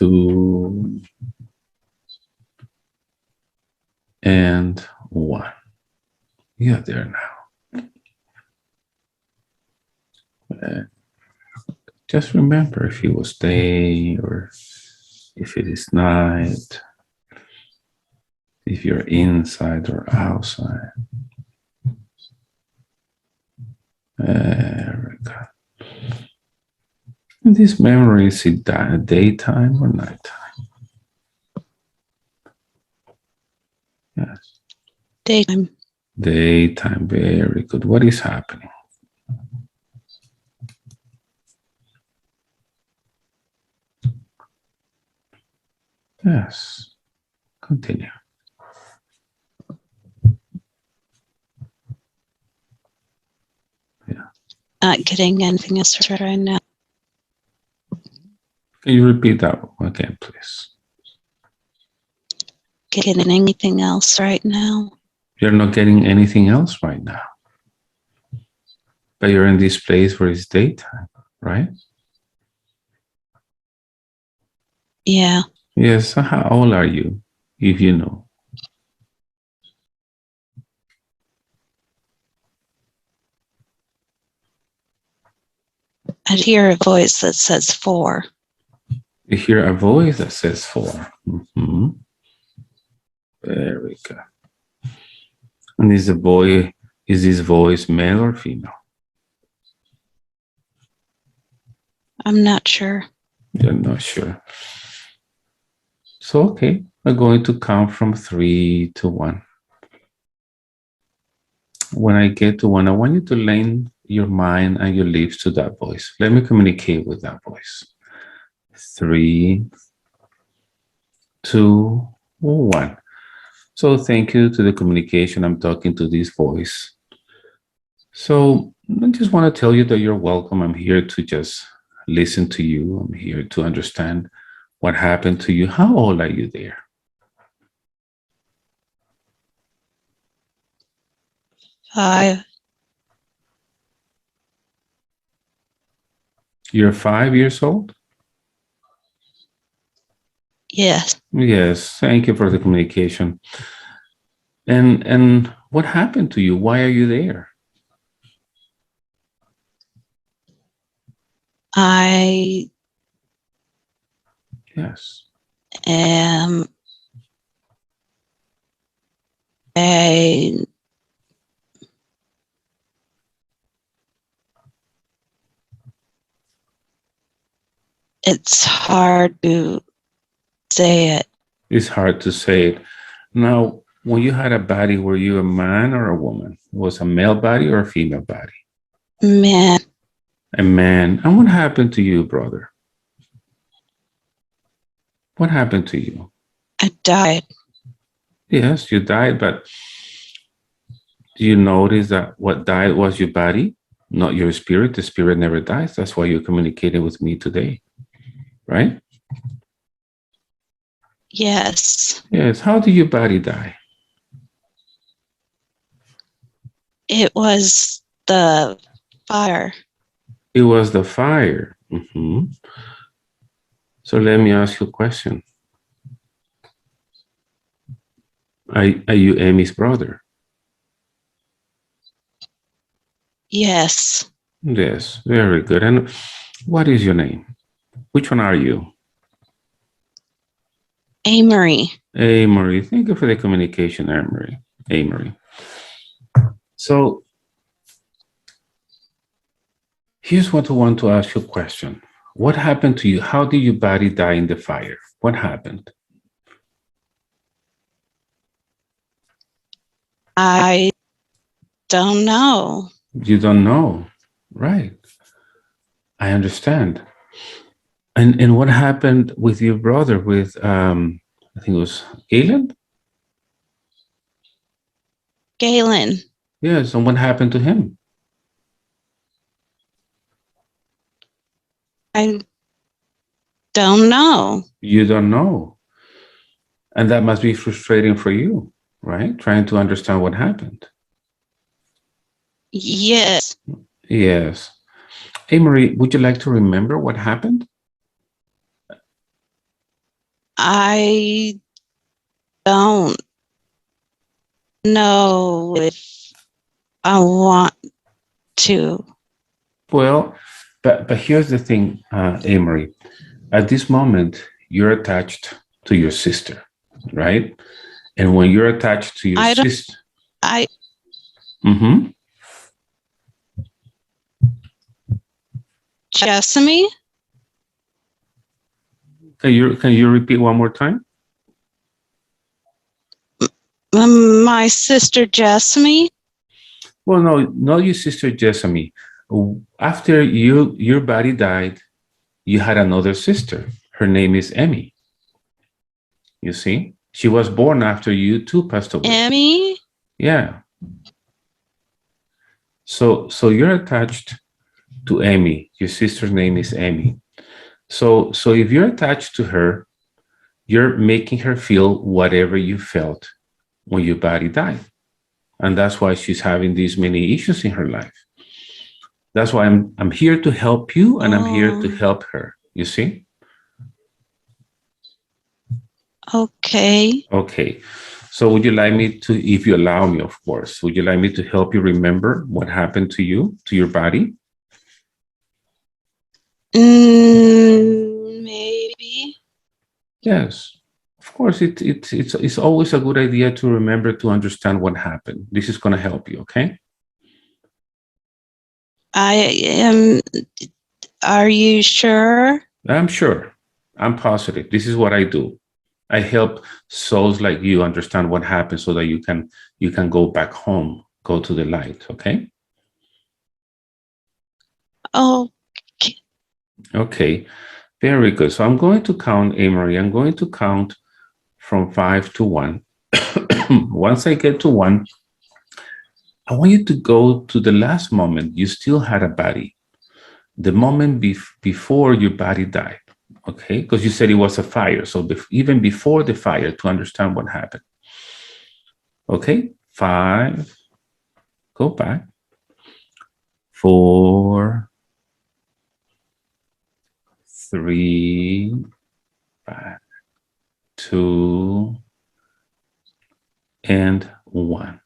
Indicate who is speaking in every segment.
Speaker 1: 2, and 1. You're there now. Just remember if it was day or if it is night, if you're inside or outside. Very good. And this memory, is it daytime or nighttime? Yes.
Speaker 2: Daytime.
Speaker 1: Daytime, very good. What is happening? Yes. Continue. Yeah.
Speaker 2: Not getting anything else right now.
Speaker 1: Can you repeat that again, please?
Speaker 2: Getting anything else right now?
Speaker 1: You're not getting anything else right now. But you're in this place where it's daytime, right?
Speaker 2: Yeah.
Speaker 1: Yes. So how old are you, if you know?
Speaker 2: I hear a voice that says 4.
Speaker 1: You hear a voice that says 4. Mm-hmm. Very good. And is this voice male or female?
Speaker 2: I'm not sure.
Speaker 1: You're not sure. So, okay, we're going to count from 3 to 1. When I get to 1, I want you to lend your mind and your lips to that voice. Let me communicate with that voice. 3, 2, 1. So thank you to the communication. I'm talking to this voice. So I just want to tell you that you're welcome. I'm here to just listen to you. I'm here to understand what happened to you. How old are you there?
Speaker 2: 5.
Speaker 1: You're 5 years old?
Speaker 2: Yes.
Speaker 1: Yes. Thank you for the communication. And what happened to you? Why are you there?
Speaker 2: I
Speaker 1: Yes.
Speaker 2: am it's hard to say it.
Speaker 1: It's hard to say it. Now, when you had a body, were you a man or a woman? Was a male body or a female body?
Speaker 2: Man,
Speaker 1: A man. And what happened to you, brother? What happened to you?
Speaker 2: I died.
Speaker 1: Yes, you died, but do you notice that what died was your body, not your spirit? The spirit never dies. That's why you're communicating with me today, right?
Speaker 2: Yes.
Speaker 1: Yes. How did your body die?
Speaker 2: It was the fire.
Speaker 1: It was the fire. Mm-hmm. So let me ask you a question. Are you Amy's brother?
Speaker 2: Yes.
Speaker 1: Yes, very good. And what is your name? Which one are you?
Speaker 2: Amory.
Speaker 1: Amory. Thank you for the communication, Amory. Amory. So here's what I want to ask you a question. What happened to you? How did your body die in the fire? What happened?
Speaker 2: I don't know.
Speaker 1: You don't know. Right. I understand. And what happened with your brother with I think it was Galen?
Speaker 2: Galen.
Speaker 1: Yes, and what happened to him?
Speaker 2: I don't know.
Speaker 1: You don't know. And that must be frustrating for you, right? Trying to understand what happened.
Speaker 2: Yes.
Speaker 1: Yes. Amory, would you like to remember what happened?
Speaker 2: I don't know if I want to.
Speaker 1: Well, but here's the thing, Amory. At this moment, you're attached to your sister, right? And when you're attached to your
Speaker 2: I don't.
Speaker 1: sister,
Speaker 2: I
Speaker 1: mm-hmm.
Speaker 2: Jessamy.
Speaker 1: Can you repeat one more time?
Speaker 2: My sister Jessamy.
Speaker 1: Well, no, not your sister Jessamy. After your buddy died, you had another sister. Her name is Emmy. You see, she was born after you two passed away.
Speaker 2: Emmy.
Speaker 1: Yeah. So you're attached to Emmy. Your sister's name is Emmy. So if you're attached to her, you're making her feel whatever you felt when your body died. And that's why she's having these many issues in her life. That's why I'm here to help you and I'm here to help her. You see?
Speaker 2: Okay.
Speaker 1: Okay. So would you like me to, if you allow me, of course, would you like me to help you remember what happened to you, to your body?
Speaker 2: Maybe.
Speaker 1: Yes. Of course, it's always a good idea to remember to understand what happened. This is going to help you, okay?
Speaker 2: I am. Are you sure?
Speaker 1: I'm sure. I'm positive. This is what I do. I help souls like you understand what happened so that you can go back home, go to the light, okay?
Speaker 2: Oh,
Speaker 1: Okay. Very good. So I'm going to count, Amory. I'm going to count from 5 to 1. Once I get to 1, I want you to go to the last moment you still had a body, the moment before your body died, okay? Because you said it was a fire. So even before the fire to understand what happened. Okay, 5, go back, 4, 3, back, 2, and 1.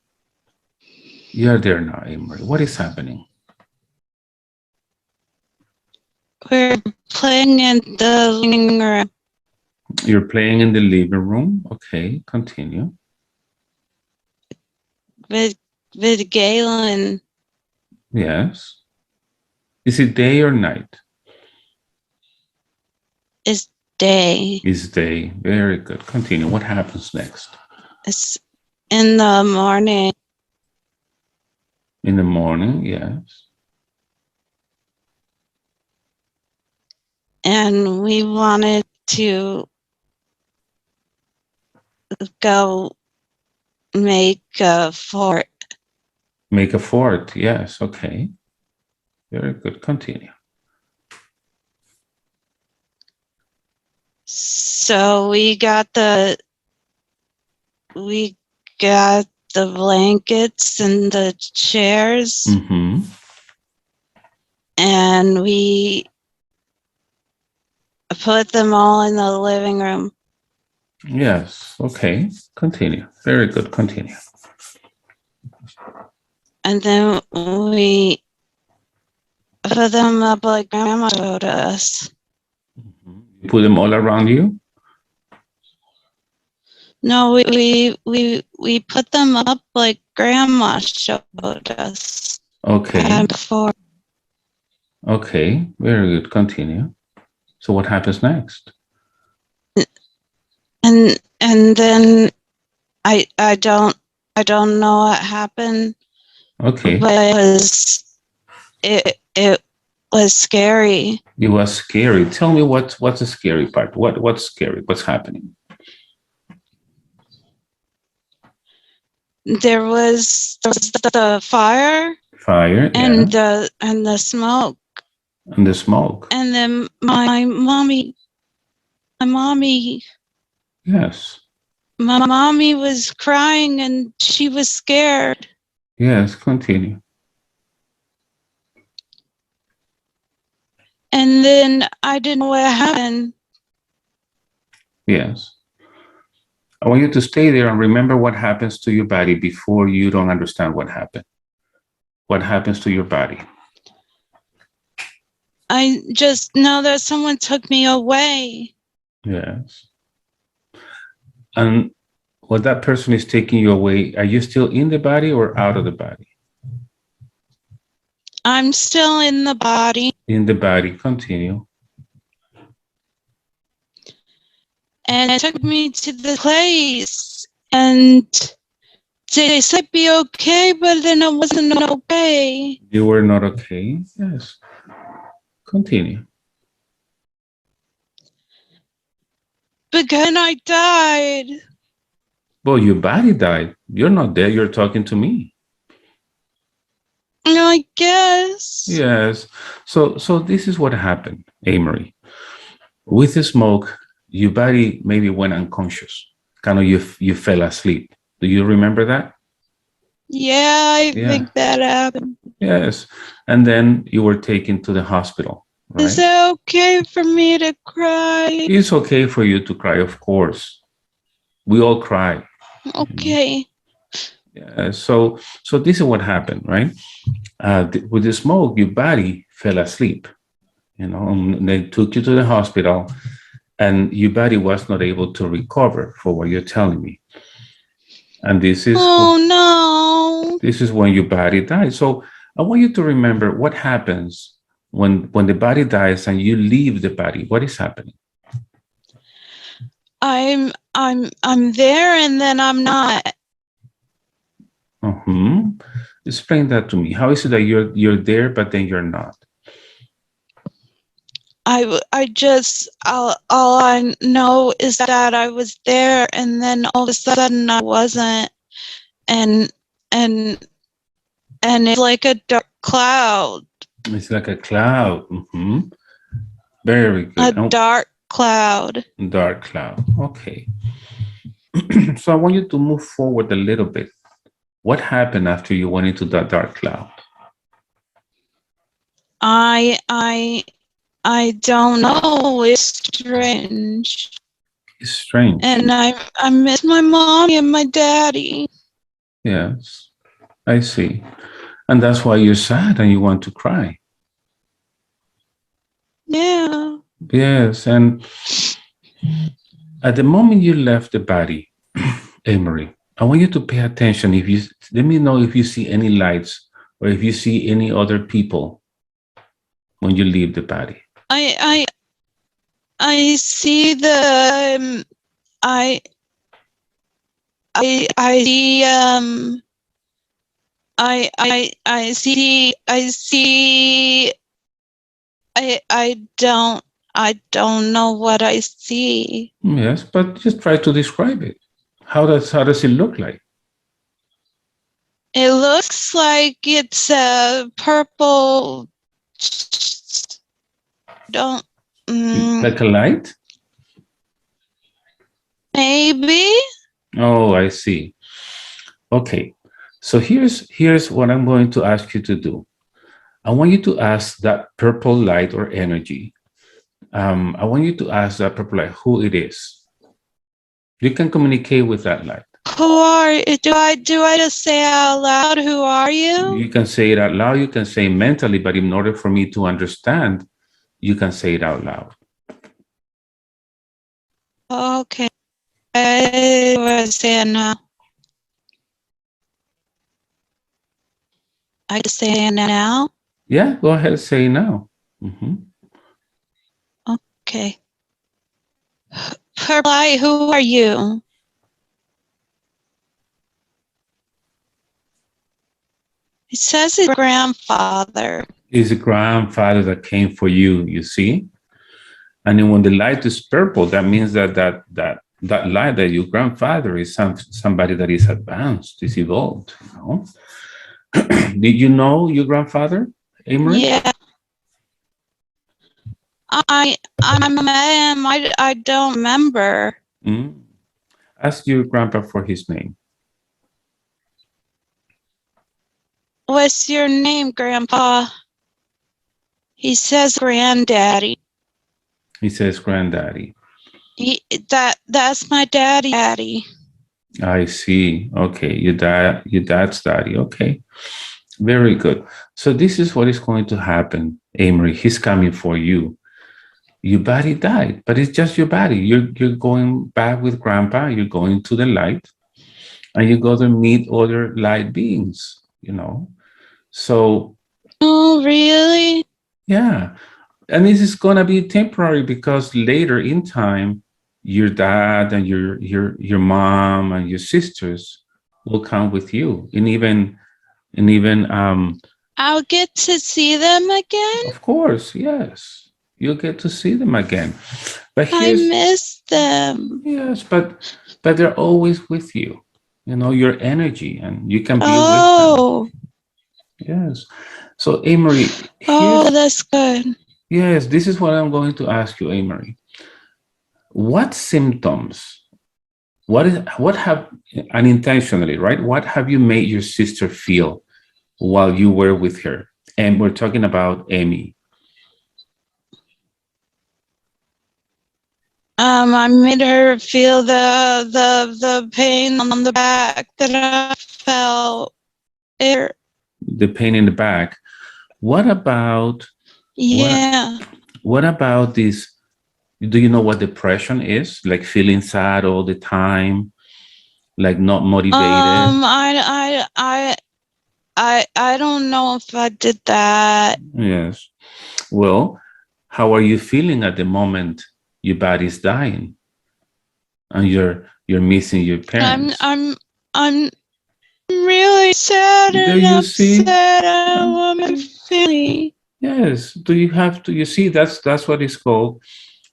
Speaker 1: You are there now, Amory. What is happening?
Speaker 2: we're playing in the living room
Speaker 1: You're playing in the living room. Okay, continue.
Speaker 2: with Galen.
Speaker 1: Yes. Is it day or night?
Speaker 2: It's day.
Speaker 1: It's day. Very good. Continue. What happens next?
Speaker 2: It's in the morning,
Speaker 1: In the morning, yes.
Speaker 2: and we wanted to go make a fort.
Speaker 1: Make a fort. Yes. Okay. Very good. Continue.
Speaker 2: So we got the blankets and the chairs,
Speaker 1: Mm-hmm.
Speaker 2: and we put them all in the living room.
Speaker 1: Yes. Okay. Continue. Very good. Continue.
Speaker 2: And then we put them up like Grandma showed us.
Speaker 1: You put them all around you?
Speaker 2: No, we put them up like Grandma showed us.
Speaker 1: Okay.
Speaker 2: Before.
Speaker 1: Okay. Very good. Continue. So what happens next?
Speaker 2: And then I don't know what happened,
Speaker 1: Okay.
Speaker 2: but it was scary.
Speaker 1: It was scary. Tell me what's the scary part? What's scary? What's happening?
Speaker 2: There was the fire
Speaker 1: Fire,
Speaker 2: and
Speaker 1: yeah.
Speaker 2: the smoke,
Speaker 1: And the smoke.
Speaker 2: and then my mommy
Speaker 1: Yes.
Speaker 2: was crying and she was scared.
Speaker 1: Yes. Continue.
Speaker 2: And then I didn't know what happened.
Speaker 1: Yes. I want you to stay there and remember what happens to your body before you don't understand what happened. What happens to your body?
Speaker 2: I just know that someone took me away.
Speaker 1: Yes. And when that person is taking you away, are you still in the body or out of the body?
Speaker 2: I'm still in the body.
Speaker 1: In the body. Continue.
Speaker 2: And it took me to the place. And they said be okay, but then it wasn't okay.
Speaker 1: You were not okay? Yes. Continue.
Speaker 2: Because I died.
Speaker 1: Well, your body died. You're not dead. You're talking to me.
Speaker 2: I guess.
Speaker 1: Yes. So this is what happened, Amory. With the smoke, your body maybe went unconscious. Kind of you fell asleep. Do you remember that?
Speaker 2: Yeah, I
Speaker 1: Yeah.
Speaker 2: think that happened.
Speaker 1: Yes. And then you were taken to the hospital,
Speaker 2: Is
Speaker 1: right?
Speaker 2: it okay for me to cry?
Speaker 1: It's okay for you to cry, of course. We all cry.
Speaker 2: Okay.
Speaker 1: Yeah. So this is what happened, right? With the smoke, your body fell asleep. And they took you to the hospital, and your body was not able to recover for what you're telling me. And
Speaker 2: Oh no.
Speaker 1: this is when your body dies. So I want you to remember what happens when the body dies and you leave the body. What is happening?
Speaker 2: I'm there and then I'm not.
Speaker 1: Explain that to me. How is it that you're there but then you're not?
Speaker 2: I just all I know is that I was there and then all of a sudden I wasn't, and and it's like a dark cloud.
Speaker 1: It's like a cloud. Very
Speaker 2: A
Speaker 1: good.
Speaker 2: dark cloud.
Speaker 1: Dark cloud. Okay. So I want you to move forward a little bit. What happened after you went into that dark cloud?
Speaker 2: I don't know. It's strange.
Speaker 1: It's strange.
Speaker 2: And I miss my mommy and my daddy.
Speaker 1: Yes, I see. And that's why you're sad and you want to cry.
Speaker 2: Yeah.
Speaker 1: Yes. And at the moment you left the body, Emery, I want you to pay attention. Let me know if you see any lights or if you see any other people when you leave the body.
Speaker 2: I see the I see I see I don't know what I see.
Speaker 1: Yes, but just try to describe it. How does it look like?
Speaker 2: It looks like it's a purple. Don't
Speaker 1: Like a light?
Speaker 2: maybe.
Speaker 1: Oh, I see. Okay. So here's what I'm going to ask you to do. I want you to ask that purple light or energy. I want you to ask that purple light who it is. You can communicate with that light.
Speaker 2: Who are you? Do I just say out loud, who are you?
Speaker 1: You can say it out loud, you can say it mentally, but in order for me to understand, you can say it out loud.
Speaker 2: Okay. I was saying now. I can say it now.
Speaker 1: Yeah, go ahead and say it now.
Speaker 2: Okay. Purple light, who are you? It says his grandfather.
Speaker 1: It's a grandfather that came for you, you see? And then when the light is purple, that means that light, that your grandfather is somebody that is advanced, is evolved, you know? Did you know your grandfather, Amory?
Speaker 2: Yeah. I met him. I don't remember.
Speaker 1: Ask your grandpa for his name.
Speaker 2: What's your name, Grandpa? He says granddaddy.
Speaker 1: He says granddaddy.
Speaker 2: That's my daddy.
Speaker 1: I see. Okay, your dad's daddy. Okay, very good. So this is what is going to happen, Amory. He's coming for you. Your body died, but it's just your body. You're going back with grandpa, you're going to the light, and you go to meet other light beings, you know. So
Speaker 2: Oh, really?
Speaker 1: yeah. And this is gonna be temporary because later in time, your dad and your mom and your sisters will come with you. And even
Speaker 2: I'll get to see them again?
Speaker 1: of course, yes, you'll get to see them again. But
Speaker 2: I
Speaker 1: here's
Speaker 2: miss them.
Speaker 1: yes, but they're always with you. You know, your energy, and you can be with them.
Speaker 2: Oh,
Speaker 1: Yes. So Amory,
Speaker 2: oh,
Speaker 1: here's
Speaker 2: that's good.
Speaker 1: yes, this is what I'm going to ask you, Amory. What symptoms, what have unintentionally, right? What have you made your sister feel while you were with her? And we're talking about Amy.
Speaker 2: I made her feel the pain on the back that I felt. It,
Speaker 1: The pain in the back. What about what
Speaker 2: yeah.
Speaker 1: what about this? Do you know what depression is? Like feeling sad all the time, like not motivated.
Speaker 2: I don't know if I did that.
Speaker 1: Yes. Well, how are you feeling at the moment your body's dying and you're missing your
Speaker 2: I'm
Speaker 1: parents?
Speaker 2: I'm I'm really sad
Speaker 1: Do
Speaker 2: and
Speaker 1: you see?
Speaker 2: upset. I don't
Speaker 1: Um,
Speaker 2: want my family.
Speaker 1: yes. Do you have to? You see, that's what is called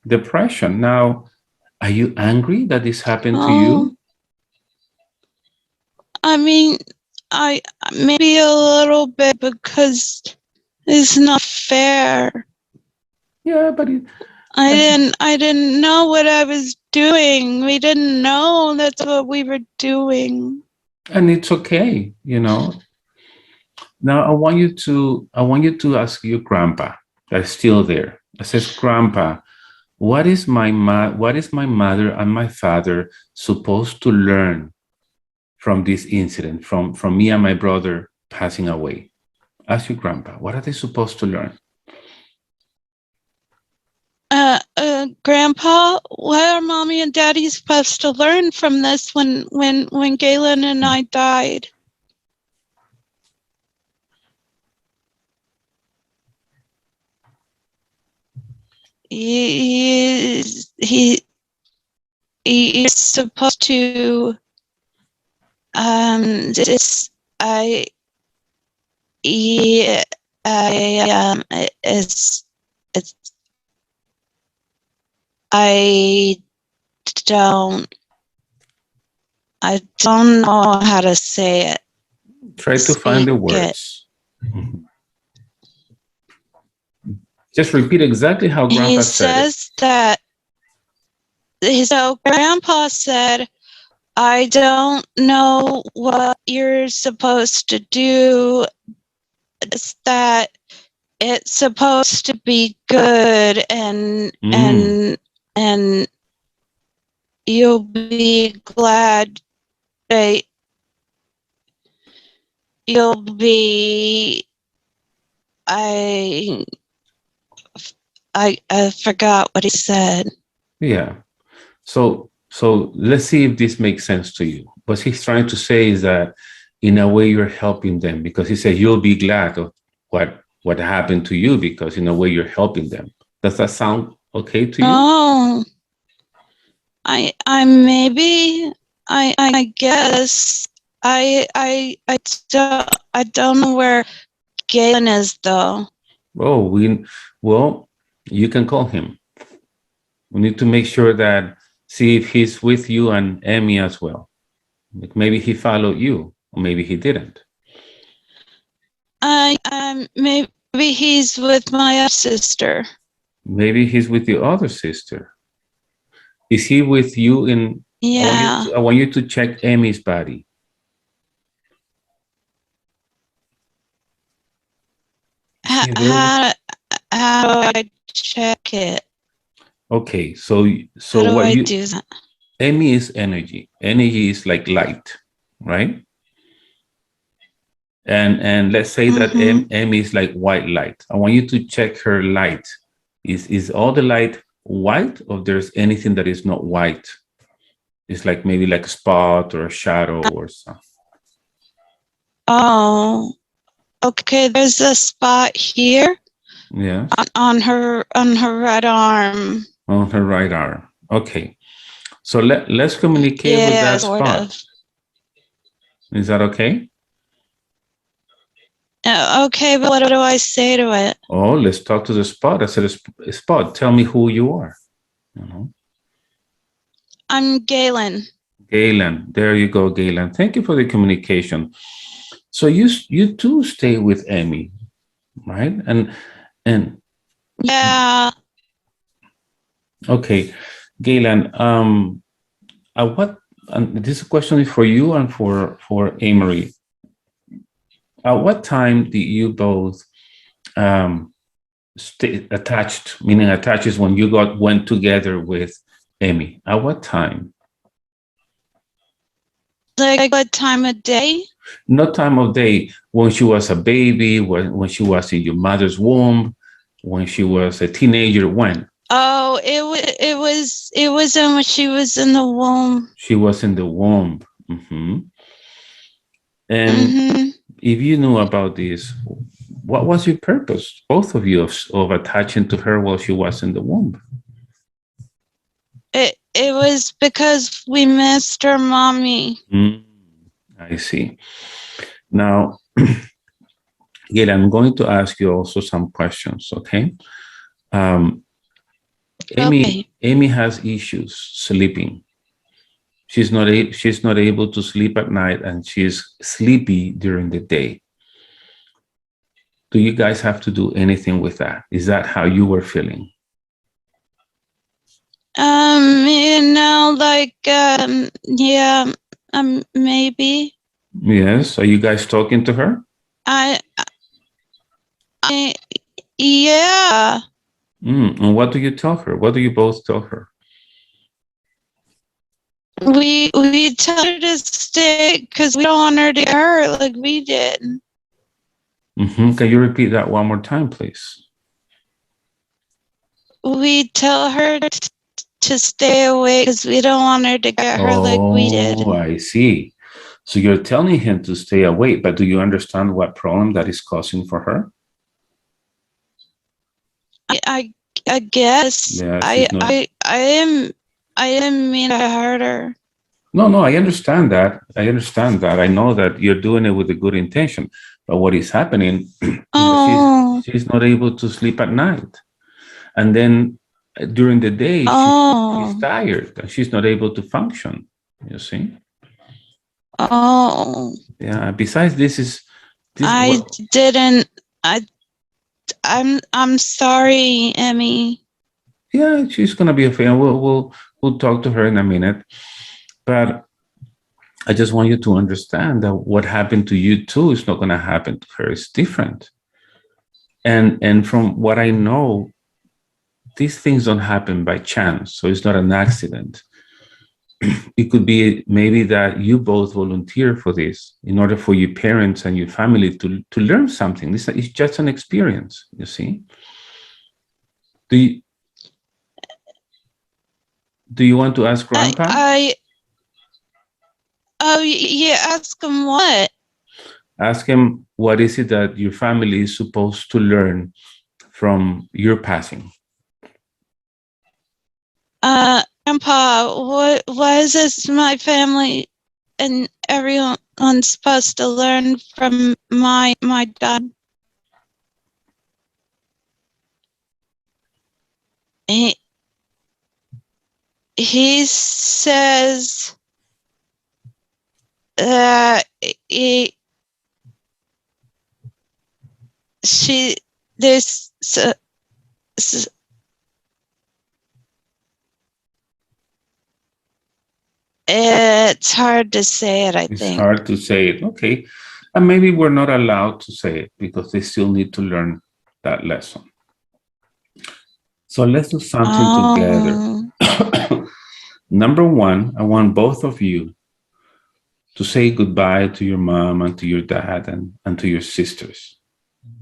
Speaker 1: depression. Now, are you angry that this happened to
Speaker 2: Oh,
Speaker 1: you?
Speaker 2: I mean, I maybe a little bit because it's not fair.
Speaker 1: Yeah, but but
Speaker 2: I didn't know what I was doing. We didn't know that's what we were doing.
Speaker 1: and it's okay, you know. Now I want you to ask your grandpa that's still there. I says, Grandpa, what is my mother and my father supposed to learn from this incident, from me and my brother passing away? Ask your grandpa, what are they supposed to learn?
Speaker 2: Grandpa, what are mommy and daddy supposed to learn from this when Galen and I died? He he's supposed to this I he I it's I don't I don't know how to say it.
Speaker 1: Try to find
Speaker 2: Speak
Speaker 1: the
Speaker 2: it.
Speaker 1: words. Mhm. Just repeat exactly how
Speaker 2: He
Speaker 1: grandpa said it.
Speaker 2: says that so grandpa said, I don't know what you're supposed to do. It's that it's supposed to be good
Speaker 1: Mm,
Speaker 2: and you'll be glad that you'll be I I forgot what he said.
Speaker 1: yeah. So let's see if this makes sense to you. What he's trying to say is that in a way you're helping them because he said you'll be glad of what happened to you because in a way you're helping them. Does that sound okay to you?
Speaker 2: Oh, I maybe I guess I don't know where Galen is though.
Speaker 1: Oh, well, you can call him. We need to make sure that see if he's with you and Emmy as well. Like maybe he followed you, or maybe he didn't.
Speaker 2: I maybe he's with my sister.
Speaker 1: Maybe he's with the other sister. Is he with you in?
Speaker 2: Yeah.
Speaker 1: I want you to check Emmy's body. Is he there?
Speaker 2: How do I check it?
Speaker 1: Okay, so
Speaker 2: How do
Speaker 1: what
Speaker 2: I
Speaker 1: you
Speaker 2: do that?
Speaker 1: Emmy is energy. Energy is like light, right? And let's say that
Speaker 2: Mm-hmm.
Speaker 1: Emmy is like white light. I want you to check her light. Is all the light white, or there's anything that is not white? It's like maybe like a spot or a shadow or something.
Speaker 2: Oh, okay. There's a spot here
Speaker 1: Yes,
Speaker 2: on her right arm.
Speaker 1: on her right arm. Okay, so let's communicate with
Speaker 2: Yeah,
Speaker 1: that
Speaker 2: sort
Speaker 1: spot.
Speaker 2: of.
Speaker 1: Is that okay?
Speaker 2: Okay, but what do I say to it?
Speaker 1: Oh, let's talk to the spot. I said, Spot, tell me who you are. You know,
Speaker 2: I'm Galen.
Speaker 1: Galen. There you go, Galen. Thank you for the communication. So you too stay with Emmy, right? And
Speaker 2: Yeah.
Speaker 1: okay, Galen. What? And this question is for you and for Amory. At what time do you both stay attached? Meaning attached is when you went together with Emmy. At what time?
Speaker 2: Like what time of day?
Speaker 1: No time of day. When she was a baby, when she was in your mother's womb, when she was a teenager. When?
Speaker 2: Oh, it was when she was in the womb.
Speaker 1: She was in the womb. Hmm. And
Speaker 2: Mm-hmm.
Speaker 1: if you knew about this, what was your purpose, both of you, of attaching to her while she was in the womb?
Speaker 2: It was because we missed her mommy.
Speaker 1: Mm, I see. Now, Gail, I'm going to ask you also some questions, okay? Um,
Speaker 2: Okay.
Speaker 1: Amy has issues sleeping. She's not able to sleep at night, and she's sleepy during the day. Do you guys have to do anything with that? Is that how you were feeling?
Speaker 2: Yeah, maybe.
Speaker 1: Yes. Are you guys talking to her?
Speaker 2: I, I, yeah.
Speaker 1: And what do you tell her? What do you both tell her?
Speaker 2: We tell her to stay because we don't want her to get hurt like we did.
Speaker 1: Can you repeat that one more time, please?
Speaker 2: We tell her to stay away because we don't want her to get hurt like we did.
Speaker 1: Oh, I see. So you're telling him to stay away, but do you understand what problem that is causing for her?
Speaker 2: I guess
Speaker 1: Yeah, she's not.
Speaker 2: I didn't mean to hurt her.
Speaker 1: No, I understand that. I understand that. I know that you're doing it with a good intention, but what is happening is that she's not able to sleep at night, and then during the day she's tired and she's not able to function. You see?
Speaker 2: Oh.
Speaker 1: Yeah. Besides, this.
Speaker 2: I didn't. I'm sorry, Emmy.
Speaker 1: Yeah, she's gonna be a fan. We'll talk to her in a minute, but I just want you to understand that what happened to you too is not gonna happen to her. It's different. And from what I know, these things don't happen by chance, so it's not an accident. It could be maybe that you both volunteer for this in order for your parents and your family to learn something. This is just an experience, you see. Do you want to ask Grandpa?
Speaker 2: Yeah, ask him what?
Speaker 1: Ask him what is it that your family is supposed to learn from your passing.
Speaker 2: Grandpa, what is this my family and everyone's supposed to learn from my dad? He says that it's hard to say it, I think.
Speaker 1: It's hard to say it. Okay. And maybe we're not allowed to say it because they still need to learn that lesson. So let's do something together.
Speaker 2: Oh,
Speaker 1: Number one, I want both of you to say goodbye to your mom and to your dad and to your sisters.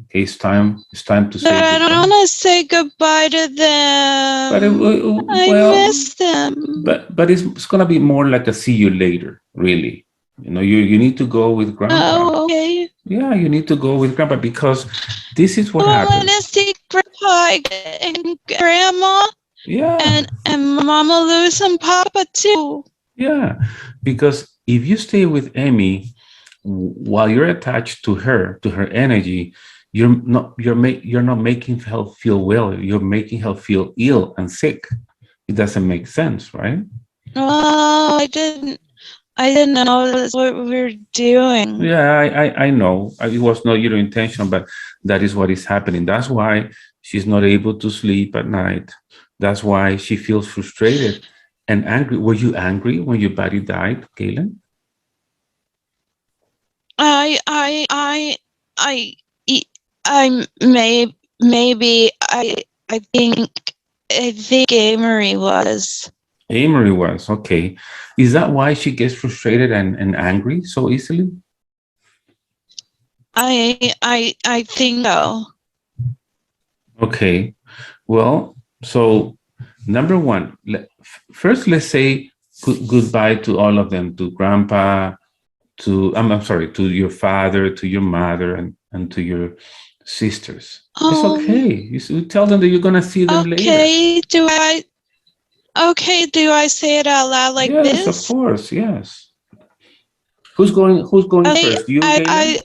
Speaker 1: Okay, it's time to
Speaker 2: but
Speaker 1: say
Speaker 2: I don't
Speaker 1: goodbye.
Speaker 2: want to say goodbye to
Speaker 1: But
Speaker 2: them. I
Speaker 1: well,
Speaker 2: miss them.
Speaker 1: but it's gonna be more like a see you later, really. You know, you need to go with grandpa.
Speaker 2: Oh, okay.
Speaker 1: Yeah, you need to go with grandpa because this is what
Speaker 2: I want
Speaker 1: happens.
Speaker 2: to see Grandpa and Grandma
Speaker 1: Yeah,
Speaker 2: and Mama Luz and Papa too.
Speaker 1: yeah, because if you stay with Emmy while you're attached to her energy, you're not making her feel well. You're making her feel ill and sick. It doesn't make sense, right?
Speaker 2: Oh, I didn't know that's what we were doing.
Speaker 1: Yeah, I know. It was not your intention, but that is what is happening. That's why she's not able to sleep at night. That's why she feels frustrated and angry. Were you angry when your buddy died, Galen?
Speaker 2: I, I, I, I, e- I maybe I think Amory was.
Speaker 1: Amory was. Okay. Is that why she gets frustrated and angry so easily?
Speaker 2: I think so.
Speaker 1: Okay. Well, so number one, first let's say goodbye to all of them, to grandpa, to I'm sorry, to your father, to your mother, and to your sisters. It's
Speaker 2: Um.
Speaker 1: okay. You tell them that you're gonna see them later.
Speaker 2: Okay. Do I say it out loud like
Speaker 1: Yes, of
Speaker 2: this?
Speaker 1: course. Yes. Who's going
Speaker 2: Okay.
Speaker 1: first? You, Galen?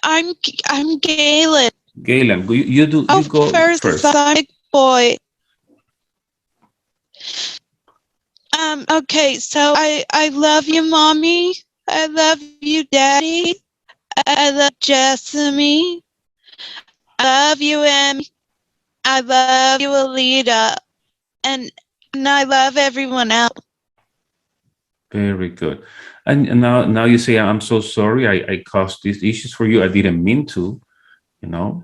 Speaker 2: I'm I'm Galen.
Speaker 1: Galen, you
Speaker 2: Oh,
Speaker 1: go
Speaker 2: first, 'cause
Speaker 1: first.
Speaker 2: I'm a big boy. Okay, so I love you, mommy. I love you, daddy. I love Jessamy. I love you, Emmy. I love you, Alita. And I love everyone else.
Speaker 1: Very good. And now you say I'm so sorry. I caused these issues for you. I didn't mean to. You know.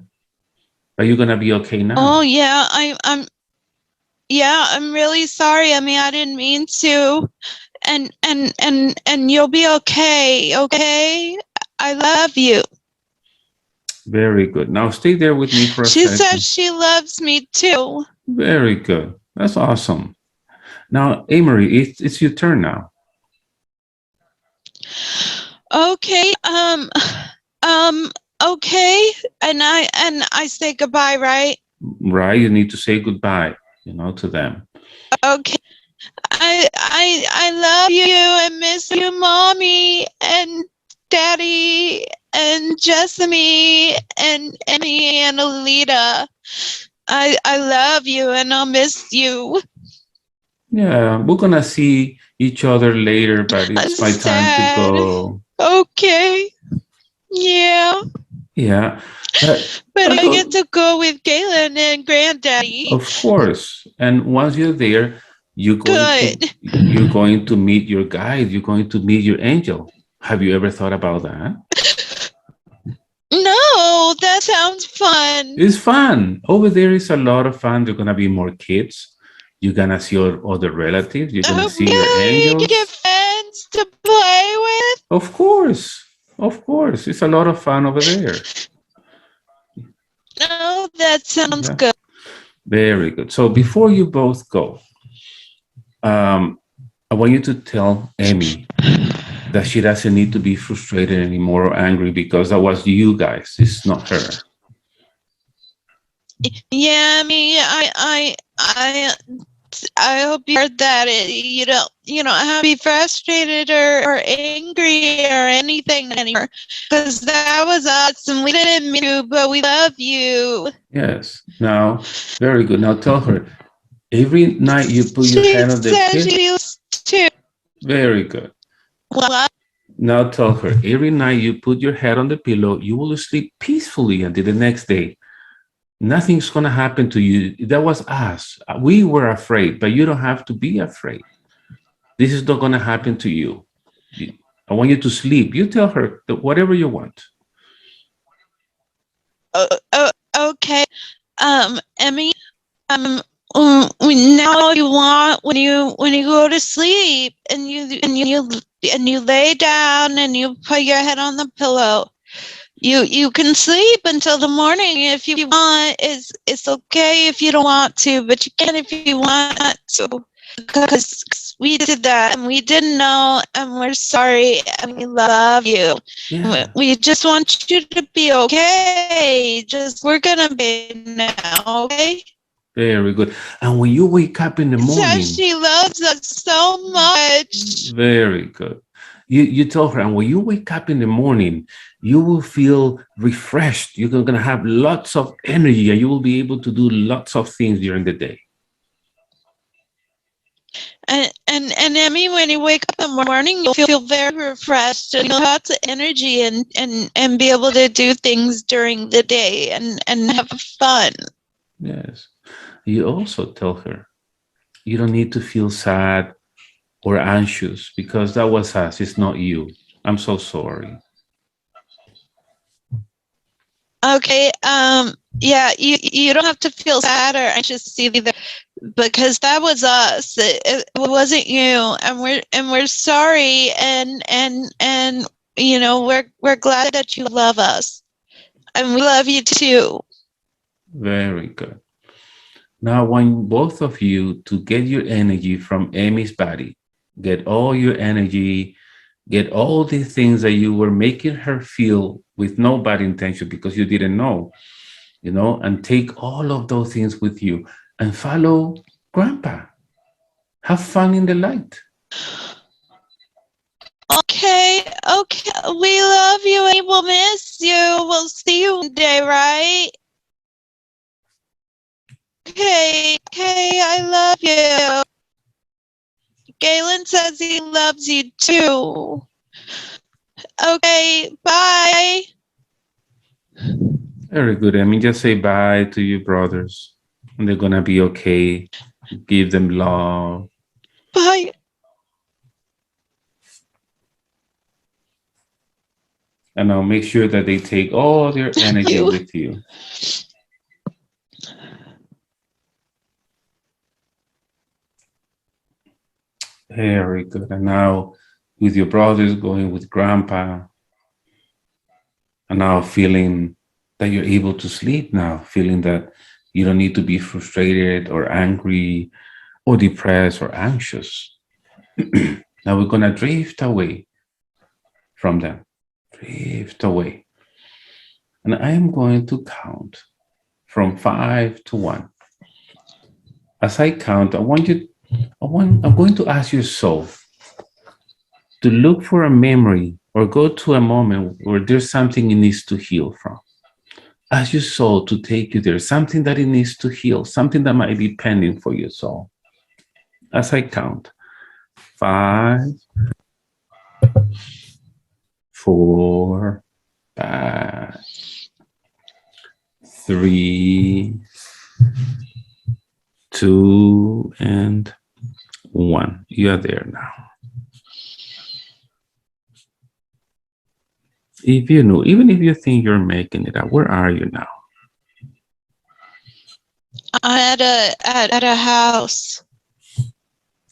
Speaker 1: Are you gonna be okay
Speaker 2: Oh
Speaker 1: now?
Speaker 2: yeah, I'm really sorry. I mean, I didn't mean to. And you'll be okay, okay? I love you.
Speaker 1: Very good. Now stay there with me for a
Speaker 2: She says
Speaker 1: second.
Speaker 2: she loves me too.
Speaker 1: Very good. That's awesome. Now, Amory, it's your turn now.
Speaker 2: Okay, um, okay. And I say goodbye, right?
Speaker 1: Right? You need to say goodbye, to them.
Speaker 2: Okay. I love you. I miss you, mommy and daddy and Jessamy and Emmy and Alita. I love you and I'll miss you.
Speaker 1: Yeah, we're gonna see each other later, but
Speaker 2: I'm
Speaker 1: it's my time to
Speaker 2: sad.
Speaker 1: go.
Speaker 2: Okay. Yeah.
Speaker 1: Yeah, but
Speaker 2: But
Speaker 1: but
Speaker 2: I get
Speaker 1: go,
Speaker 2: to go with Galen and Granddaddy.
Speaker 1: of course. And once you're there,
Speaker 2: Good.
Speaker 1: you're going to meet your guide. You're going to meet your angel. Have you ever thought about that?
Speaker 2: No, that sounds fun.
Speaker 1: It's fun. Over there is a lot of fun. There's gonna be more kids. You're gonna see your other relatives. You're gonna
Speaker 2: Oh,
Speaker 1: see your
Speaker 2: really? You get
Speaker 1: angels.
Speaker 2: friends to play with?
Speaker 1: Of course. Of course. It's a lot of fun over there.
Speaker 2: Oh, that sounds
Speaker 1: Yeah.
Speaker 2: good.
Speaker 1: Very good. So before you both go, I want you to tell Amy that she doesn't need to be frustrated anymore or angry because that was you guys. It's not her.
Speaker 2: Yeah, I mean, I hope you heard that. You don't have to be frustrated or angry or anything anymore, because that was us and we didn't mean to, but we love you.
Speaker 1: Yes. Now, very good. Now tell her every night you put your
Speaker 2: She
Speaker 1: head on the
Speaker 2: says
Speaker 1: pillow.
Speaker 2: she feels too.
Speaker 1: Very good.
Speaker 2: What?
Speaker 1: Now tell her every night you put your head on the pillow, you will sleep peacefully until the next day. Nothing's going to happen to you. That was us. We were afraid, but you don't have to be afraid. This is not going to happen to you. I want you to sleep. You tell her whatever you want.
Speaker 2: Okay. Emmy, now you want when you go to sleep and you lay down and you put your head on the pillow, you can sleep until the morning if you want. It's okay if you don't want to, but you can if you want to, because we did that and we didn't know, and we're sorry and we love you.
Speaker 1: Yeah.
Speaker 2: We just want you to be okay. Just we're gonna be now, okay?
Speaker 1: Very good. And when you wake up in the
Speaker 2: Says
Speaker 1: morning,
Speaker 2: she loves us so much.
Speaker 1: very good. You tell her, and when you wake up in the morning, you will feel refreshed. You're going to have lots of energy and you will be able to do lots of things during the day.
Speaker 2: And Emmy, when you wake up in the morning, you'll feel very refreshed and you'll have lots of energy and be able to do things during the day and have fun.
Speaker 1: Yes. You also tell her, you don't need to feel sad or anxious because that was us. It's not you. I'm so sorry.
Speaker 2: Okay. Yeah. You don't have to feel sad or anxious either, because that was us. It wasn't you, and we're sorry, and you know we're glad that you love us, and we love you too.
Speaker 1: Very good. Now, I want both of you to get your energy from Amy's body. Get all your energy, get all the things that you were making her feel with no bad intention because you didn't know, and take all of those things with you and follow Grandpa. Have fun in the light.
Speaker 2: Okay, okay. We love you and we'll miss you. We'll see you one day, right? Okay, okay. I love you. Galen says he loves you too. Okay, bye.
Speaker 1: Very good. I mean, just say bye to your brothers, and they're gonna be okay. Give them love.
Speaker 2: Bye.
Speaker 1: And I'll make sure that they take all their energy
Speaker 2: You.
Speaker 1: with you. Very good. And now with your brothers going with Grandpa, and now feeling that you're able to sleep now, feeling that you don't need to be frustrated or angry or depressed or anxious. Now we're going to drift away from them. Drift away. And I am going to count from 5 to 1. As I count, I'm going to ask your soul to look for a memory or go to a moment where there's something it needs to heal from. Ask your soul to take you there, something that it needs to heal, something that might be pending for your soul. As I count, 5, 4, 5, 3, 2, and 1. You are there now. If you know, even if you think you're making it up, where are you now?
Speaker 2: I'm at a house.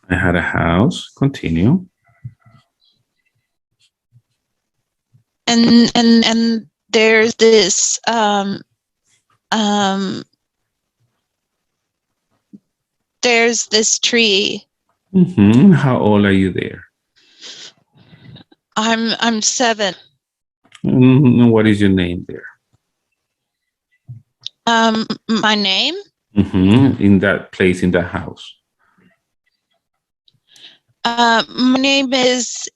Speaker 1: I had a house. Continue.
Speaker 2: And there's this there's this tree.
Speaker 1: How old are you there?
Speaker 2: I'm 7.
Speaker 1: What is your name there?
Speaker 2: My name?
Speaker 1: In that place, in the house.
Speaker 2: My name is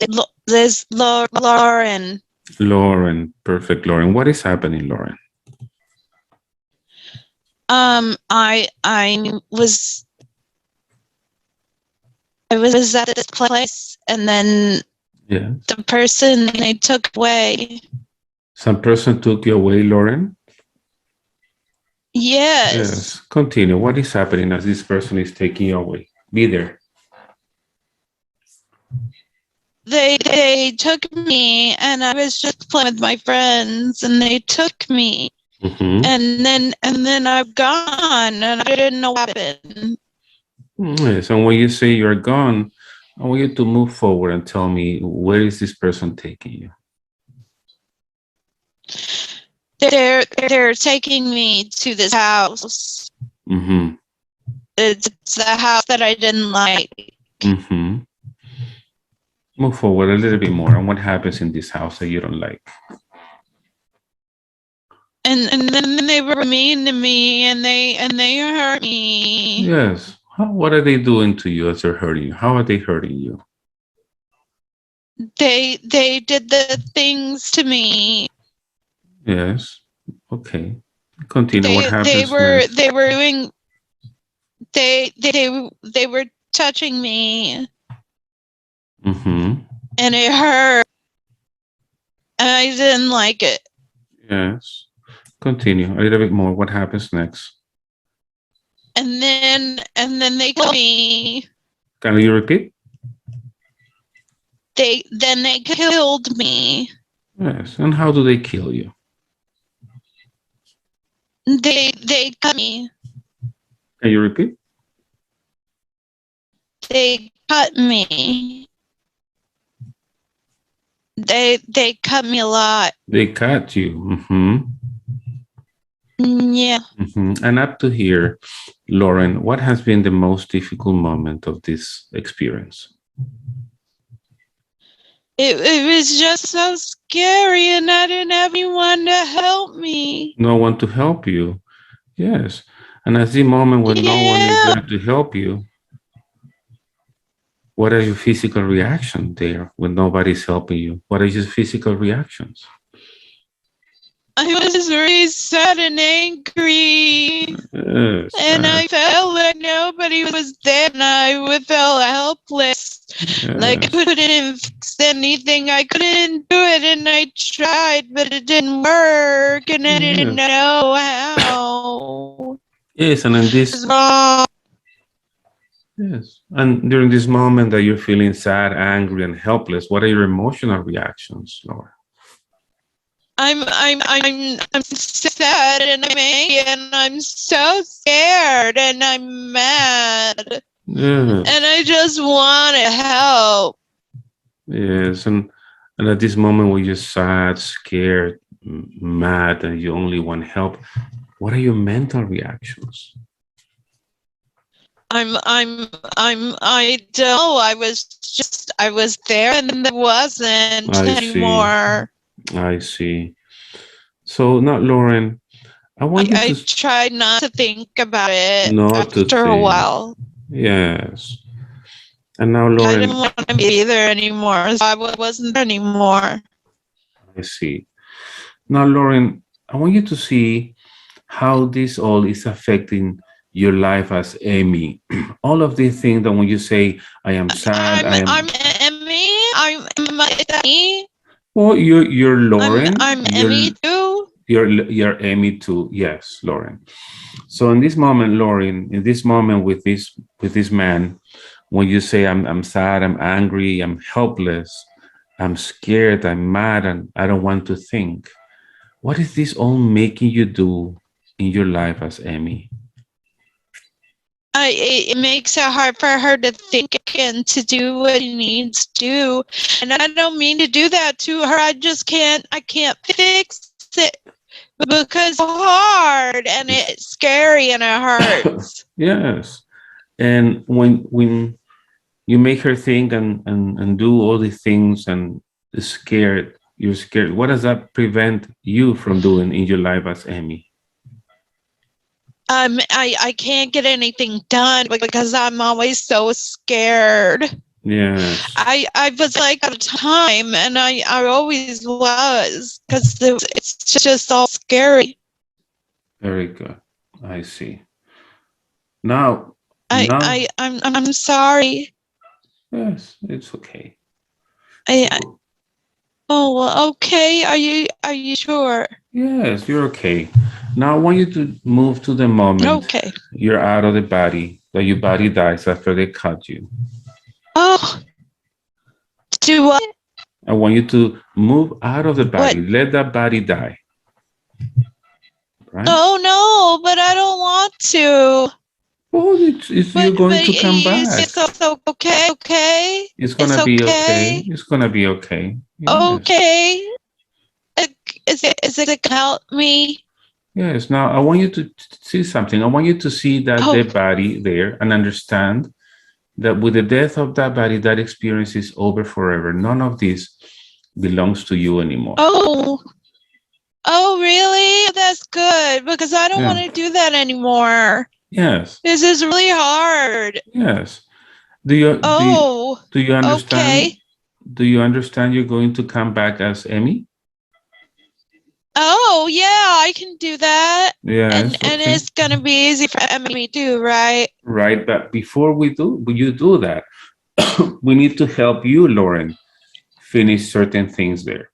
Speaker 2: Lauren.
Speaker 1: Lauren. Perfect, Lauren. What is happening, Lauren?
Speaker 2: I was at this place, and then
Speaker 1: Yes.
Speaker 2: the person they took away.
Speaker 1: Some person took you away, Lauren?
Speaker 2: Yes.
Speaker 1: Continue. What is happening as this person is taking you away? Be there.
Speaker 2: They took me, and I was just playing with my friends, and they took me.
Speaker 1: Mm-hmm.
Speaker 2: and then I'm gone, and I didn't know what happened.
Speaker 1: Yes, and when you say you're gone, I want you to move forward and tell me, where is this person taking you?
Speaker 2: They're taking me to this house.
Speaker 1: Mm-hmm.
Speaker 2: It's the house that I didn't like.
Speaker 1: Mm-hmm. Move forward a little bit more. And what happens in this house that you don't like?
Speaker 2: And then they were mean to me, and they hurt me.
Speaker 1: Yes. What are they doing to you as they're hurting you? How are they hurting you?
Speaker 2: They did the things to me.
Speaker 1: Yes. Okay. Continue. What
Speaker 2: They
Speaker 1: happens
Speaker 2: were
Speaker 1: next?
Speaker 2: they were doing they were touching me,
Speaker 1: Mm-hmm.
Speaker 2: and it hurt, and I didn't like it.
Speaker 1: Yes. Continue. A little bit more. What happens next?
Speaker 2: And then they killed me.
Speaker 1: Can you repeat?
Speaker 2: They killed me.
Speaker 1: Yes. And how do they kill you?
Speaker 2: They cut me.
Speaker 1: Can you repeat?
Speaker 2: They cut me. They cut me a lot.
Speaker 1: They cut you. Mm-hmm.
Speaker 2: Yeah.
Speaker 1: Mm-hmm. And up to here, Lauren, what has been the most difficult moment of this experience?
Speaker 2: It was just so scary, and I didn't have anyone to help me.
Speaker 1: No one to help you. Yes. And at the moment when no one is
Speaker 2: Yeah.
Speaker 1: there to help you, what are your physical reactions there when nobody's helping you? What are your physical reactions?
Speaker 2: I was really sad and angry.
Speaker 1: Yes.
Speaker 2: And I felt like nobody was there, and I felt helpless. Like I
Speaker 1: Yes.
Speaker 2: couldn't fix anything. I couldn't do it, and I tried, but it didn't work, and I didn't
Speaker 1: Yes.
Speaker 2: know how.
Speaker 1: Yes. And in
Speaker 2: It
Speaker 1: this,
Speaker 2: was wrong.
Speaker 1: yes. And during this moment that you're feeling sad, angry, and helpless, what are your emotional reactions, Laura?
Speaker 2: I'm sad, and I'm angry, and I'm so scared, and I'm mad,
Speaker 1: Yes.
Speaker 2: and I just want to help.
Speaker 1: Yes. And at this moment when you're sad, scared, mad, and you only want help, what are your mental reactions?
Speaker 2: I don't know. I was there, and then there wasn't
Speaker 1: I see.
Speaker 2: anymore.
Speaker 1: I see. So now, Lauren, I want you to
Speaker 2: I tried not to think about it
Speaker 1: not to
Speaker 2: after a
Speaker 1: think.
Speaker 2: while.
Speaker 1: Yes. And now,
Speaker 2: I didn't
Speaker 1: Lauren,
Speaker 2: want to be there anymore, so I wasn't there anymore.
Speaker 1: I see. Now, Lauren, I want you to see how this all is affecting your life as Amy. All of these things that when you say, I am sad,
Speaker 2: I'm Emmy. I'm Emmy.
Speaker 1: well, you're Lauren.
Speaker 2: I'm Emmy too.
Speaker 1: You're Amy too. Yes, Lauren. So in this moment, Lauren, in this moment with this man, when you say I'm sad, I'm angry, I'm helpless, I'm scared, I'm mad, and I don't want to think. What is this all making you do in your life as Amy?
Speaker 2: It makes it hard for her to think and to do what she needs to do. And I don't mean to do that to her. I can't fix it because it's hard, and it's scary, and it hurts.
Speaker 1: Yes. And when you make her think and do all these things and is scared, you're scared. What does that prevent you from doing in your life as Amy?
Speaker 2: I can't get anything done because I'm always so scared.
Speaker 1: Yes.
Speaker 2: I was like at a time, and I always was, because it's just all scary.
Speaker 1: Very good. I see. Now,
Speaker 2: I'm sorry.
Speaker 1: yes, it's okay.
Speaker 2: I
Speaker 1: So,
Speaker 2: Oh, okay. Are you sure?
Speaker 1: yes, you're okay. Now I want you to move to the moment
Speaker 2: Okay.
Speaker 1: you're out of the body, that your body dies after they cut you.
Speaker 2: Oh, do what?
Speaker 1: I want you to move out of the
Speaker 2: What?
Speaker 1: body. Let that body die. right?
Speaker 2: Oh no, but I don't want to.
Speaker 1: Oh, you're going
Speaker 2: But
Speaker 1: to come
Speaker 2: you
Speaker 1: back.
Speaker 2: said so okay, okay.
Speaker 1: It's
Speaker 2: It's
Speaker 1: gonna be okay.
Speaker 2: okay.
Speaker 1: It's gonna be okay. Yes.
Speaker 2: Okay. Is it gonna help me?
Speaker 1: Yes. Now I want you to see something. I want you to see that
Speaker 2: Oh,
Speaker 1: dead body there and understand that with the death of that body, that experience is over forever. None of this belongs to you anymore.
Speaker 2: oh, oh, really? That's good because I don't
Speaker 1: Yeah.
Speaker 2: want to do that anymore.
Speaker 1: Yes.
Speaker 2: This is really hard.
Speaker 1: Yes. Do you do
Speaker 2: Oh,
Speaker 1: do you understand?
Speaker 2: okay.
Speaker 1: Do you understand you're going to come back as Emmy?
Speaker 2: Oh, yeah, I can do that.
Speaker 1: Yes.
Speaker 2: And
Speaker 1: Okay.
Speaker 2: it's gonna be easy for Emmy too, right?
Speaker 1: Right. But before you do that, we need to help you, Lauren, finish certain things there.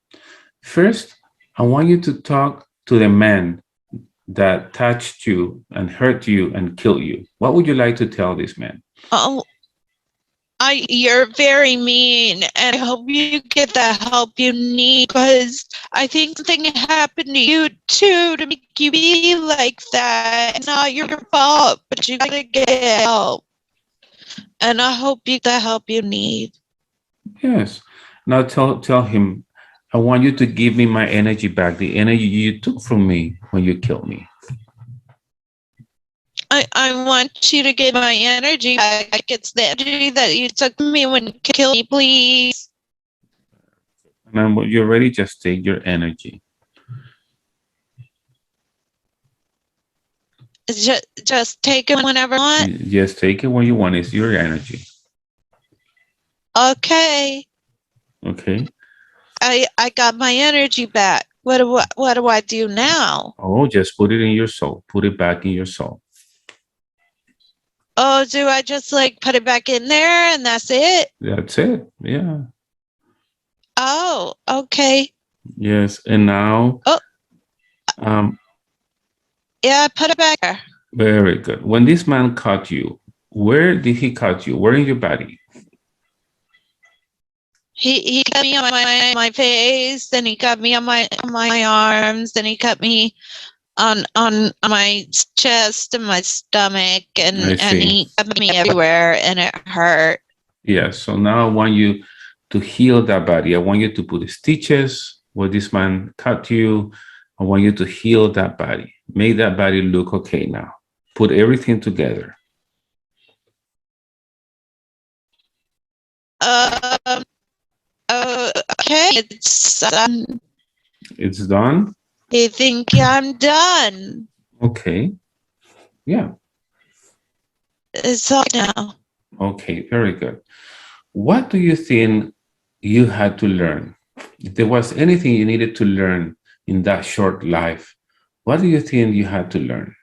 Speaker 1: First, I want you to talk to the man that touched you and hurt you and killed you. What would you like to tell this man?
Speaker 2: Oh, you're very mean, and I hope you get the help you need because I think something happened to you too to make you be like that. It's not your fault, but you gotta get help, and I hope you get the help you need.
Speaker 1: Yes. Now tell him, I want you to give me my energy back, the energy you took from me when you killed me.
Speaker 2: I want you to get my energy back. It's the energy that you took from me when you killed me, please.
Speaker 1: And then when you're ready, just take your energy.
Speaker 2: Just take it whenever you want.
Speaker 1: Just take it when you want. It's your energy.
Speaker 2: Okay.
Speaker 1: Okay.
Speaker 2: I got my energy back. What do I do now?
Speaker 1: Oh, just put it in your soul. Put it back in your soul.
Speaker 2: Oh, do I just like put it back in there and that's it?
Speaker 1: That's it. Yeah.
Speaker 2: Oh, okay.
Speaker 1: Yes. And now,
Speaker 2: Oh,
Speaker 1: um,
Speaker 2: yeah, put it back there.
Speaker 1: very good. When this man cut you, where did he cut you? Where in your body?
Speaker 2: He cut me on my face, then he cut me on my arms, then he cut me on my chest and my stomach,
Speaker 1: I
Speaker 2: and
Speaker 1: see.
Speaker 2: he cut me everywhere, and it hurt.
Speaker 1: Yes. So now I want you to heal that body. I want you to put stitches where this man cut you. I want you to heal that body. Make that body look okay now. Put everything together.
Speaker 2: Um. Okay.
Speaker 1: It's done.
Speaker 2: I think I'm done.
Speaker 1: Okay. Yeah.
Speaker 2: It's all now.
Speaker 1: Okay. Very good. What do you think you had to learn? If there was anything you needed to learn in that short life, what do you think you had to learn?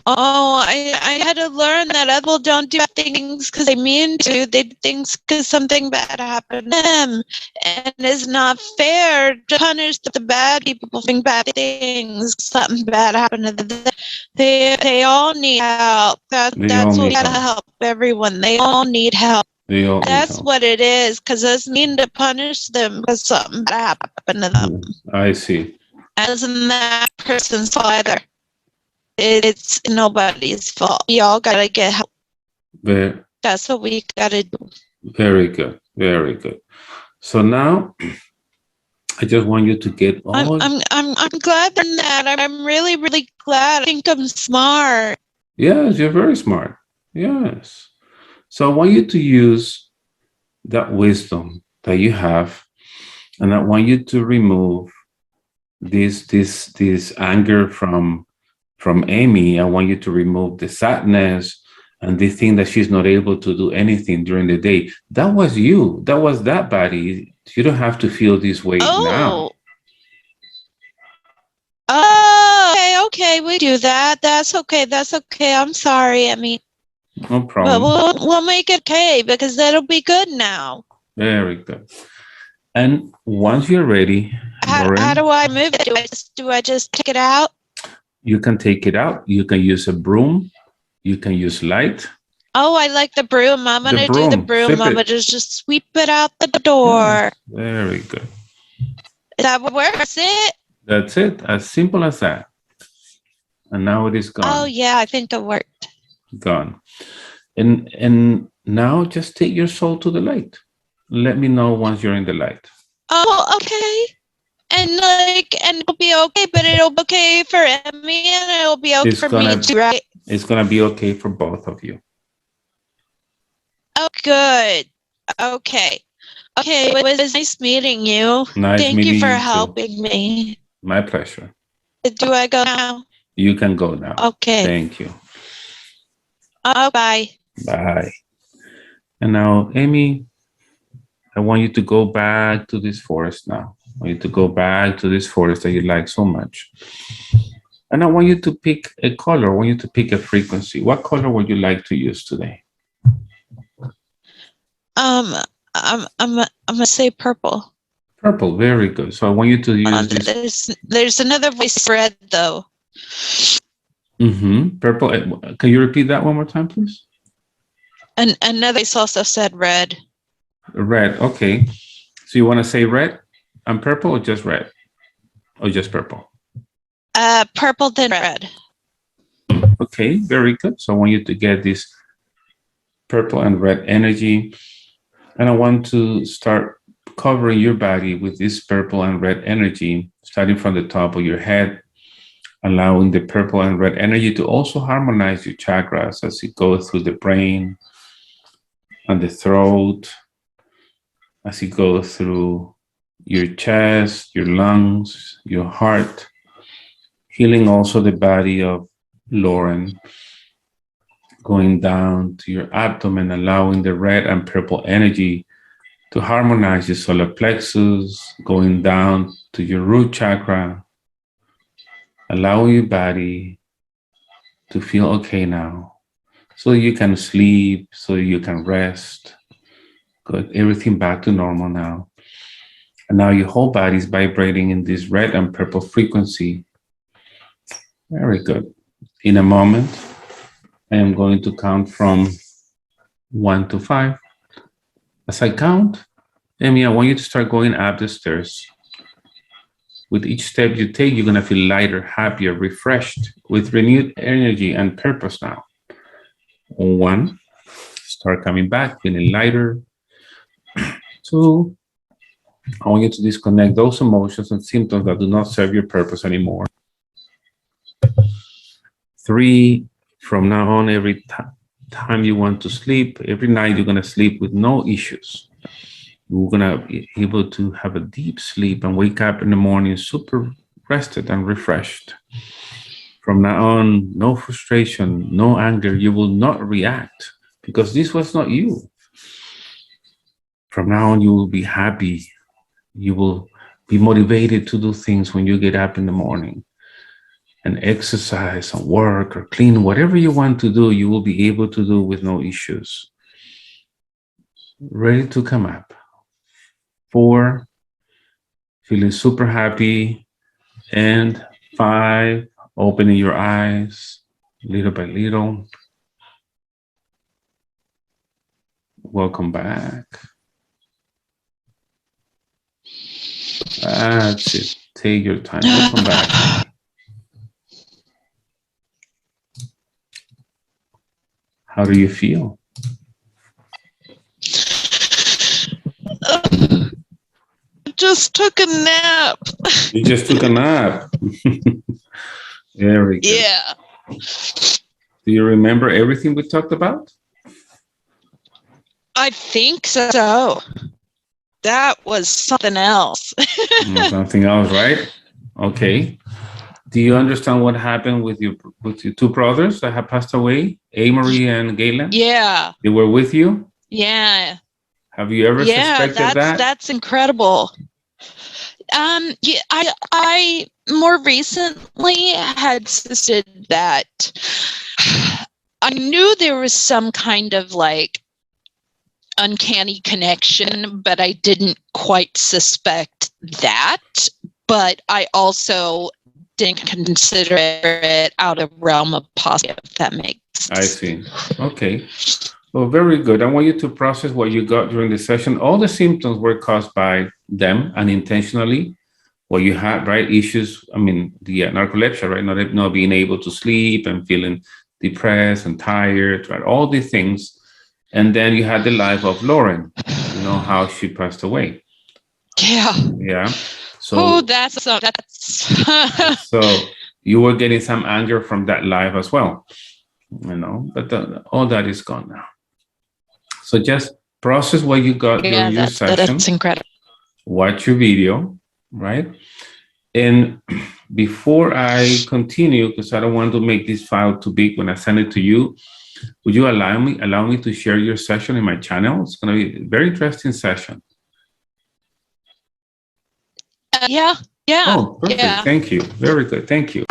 Speaker 2: Oh, I had to learn that other people don't do bad things because they mean to. They do things because something bad happened to them. And it's not fair to punish the bad people for doing bad things. Something bad happened to them. They all need help.
Speaker 1: They all
Speaker 2: That's what we
Speaker 1: need
Speaker 2: gotta
Speaker 1: help.
Speaker 2: help everyone. They all need help.
Speaker 1: They all need
Speaker 2: That's
Speaker 1: help.
Speaker 2: what it is, because it's mean to punish them because something bad happened to them.
Speaker 1: I see.
Speaker 2: As in that person's fault either. It's nobody's fault. We all gotta get help.
Speaker 1: Very,
Speaker 2: That's what we gotta do.
Speaker 1: very good. Very good. So now I just want you to get all.
Speaker 2: I'm glad in that. I'm really, really glad. I think I'm smart.
Speaker 1: Yes, you're very smart. Yes. So I want you to use that wisdom that you have, and I want you to remove this anger from Amy. I want you to remove the sadness and the thing that she's not able to do anything during the day. That was you. That was that body. You don't have to feel this way now.
Speaker 2: Oh, okay, we do that. That's okay. That's okay. I'm sorry. I mean,
Speaker 1: No
Speaker 2: but
Speaker 1: problem.
Speaker 2: we'll make it okay because that'll be good now.
Speaker 1: Very good. And once you're ready,
Speaker 2: How
Speaker 1: Lauren,
Speaker 2: do I move it? Do I just take it out?
Speaker 1: you can take it out. You can use a broom. You can use light.
Speaker 2: Oh, I like the broom. I'm
Speaker 1: The
Speaker 2: gonna do the
Speaker 1: broom.
Speaker 2: broom.
Speaker 1: Sweep
Speaker 2: I'm gonna
Speaker 1: it.
Speaker 2: just sweep it out the door.
Speaker 1: Yes, very good.
Speaker 2: Is that what works it?
Speaker 1: That's it. As simple as that. And now it is
Speaker 2: Oh
Speaker 1: gone.
Speaker 2: yeah, I think it worked.
Speaker 1: Gone. And now just take your soul to the light. Let me know once you're in the light.
Speaker 2: Oh, okay. And it'll be okay, but it'll be okay for Emmy and it'll be okay
Speaker 1: It's
Speaker 2: for me
Speaker 1: gonna
Speaker 2: too, right?
Speaker 1: it's gonna be okay for both of you.
Speaker 2: Oh, good. Okay. Okay, it was nice meeting you.
Speaker 1: Nice
Speaker 2: Thank you
Speaker 1: meeting
Speaker 2: for
Speaker 1: you too.
Speaker 2: helping me.
Speaker 1: My pleasure.
Speaker 2: Do I go now?
Speaker 1: You can go now.
Speaker 2: Okay.
Speaker 1: Thank you.
Speaker 2: Oh, bye.
Speaker 1: Bye. And now, Amy, I want you to go back to this forest now. I want you to go back to this forest that you like so much. And I want you to pick a color. I want you to pick a frequency. What color would you like to use today?
Speaker 2: I'm gonna say purple.
Speaker 1: Purple. Very good. So I want you to use this.
Speaker 2: There's another voice red though.
Speaker 1: Purple. Can you repeat that one more time, please?
Speaker 2: And another voice also said red.
Speaker 1: Red. Okay. So you want to say red and purple, or just red, or just purple?
Speaker 2: Purple then red.
Speaker 1: Okay. Very good. So I want you to get this purple and red energy, and I want to start covering your body with this purple and red energy, starting from the top of your head, allowing the purple and red energy to also harmonize your chakras as it goes through the brain and the throat, as it goes through your chest, your lungs, your heart, healing also the body of Lauren, going down to your abdomen, allowing the red and purple energy to harmonize your solar plexus, going down to your root chakra, allowing your body to feel okay now, so you can sleep, so you can rest. Good. Everything back to normal now. And now your whole body is vibrating in this red and purple frequency. Very good. In a moment, I am going to count from 1 to 5. As I count, Amy, I want you to start going up the stairs. With each step you take, you're going to feel lighter, happier, refreshed, with renewed energy and purpose now. 1, start coming back, feeling lighter. 2, I want you to disconnect those emotions and symptoms that do not serve your purpose anymore. 3, from now on, every time you want to sleep, every night you're going to sleep with no issues. You're going to be able to have a deep sleep and wake up in the morning super rested and refreshed. From now on, no frustration, no anger. You will not react because this was not you. From now on, you will be happy. You will be motivated to do things when you get up in the morning and exercise and work or clean, whatever you want to do, you will be able to do with no issues. Ready to come up. 4, feeling super happy. And 5, opening your eyes little by little. Welcome back. That's it. Take your time. Welcome back. How do you feel?
Speaker 2: Just took a nap.
Speaker 1: You just took a nap. Very good.
Speaker 2: Yeah.
Speaker 1: Do you remember everything we talked about?
Speaker 2: I think so. That was something else.
Speaker 1: Something else, right? Okay. Do you understand what happened with your 2 brothers that have passed away, Amory and Galen?
Speaker 2: Yeah.
Speaker 1: They were with you?
Speaker 2: Yeah.
Speaker 1: Have you ever suspected that?
Speaker 2: That's incredible. Yeah, I more recently had suspected that I knew there was some kind of like uncanny connection, but I didn't quite suspect that. But I also didn't consider it out of realm of possibility, if that makes sense.
Speaker 1: I see. Okay. Well, very good. I want you to process what you got during the session. All the symptoms were caused by them unintentionally. Well, you had, right, issues. I mean, the narcolepsy, right? Not being able to sleep and feeling depressed and tired, right? All these things. And then you had the life of Lauren, you know, how she passed away.
Speaker 2: Yeah.
Speaker 1: Yeah.
Speaker 2: Oh,
Speaker 1: So,
Speaker 2: that's
Speaker 1: so you were getting some anger from that life as well, you know, but all that is gone now. So just process what you got during
Speaker 2: yeah,
Speaker 1: your
Speaker 2: that's
Speaker 1: session,
Speaker 2: incredible.
Speaker 1: watch your video, right? And before I continue, because I don't want to make this file too big when I send it to you, would you allow me to share your session in my channel? It's going to be a very interesting session.
Speaker 2: Yeah.
Speaker 1: Oh, perfect.
Speaker 2: Yeah.
Speaker 1: Thank you. Very good. Thank you.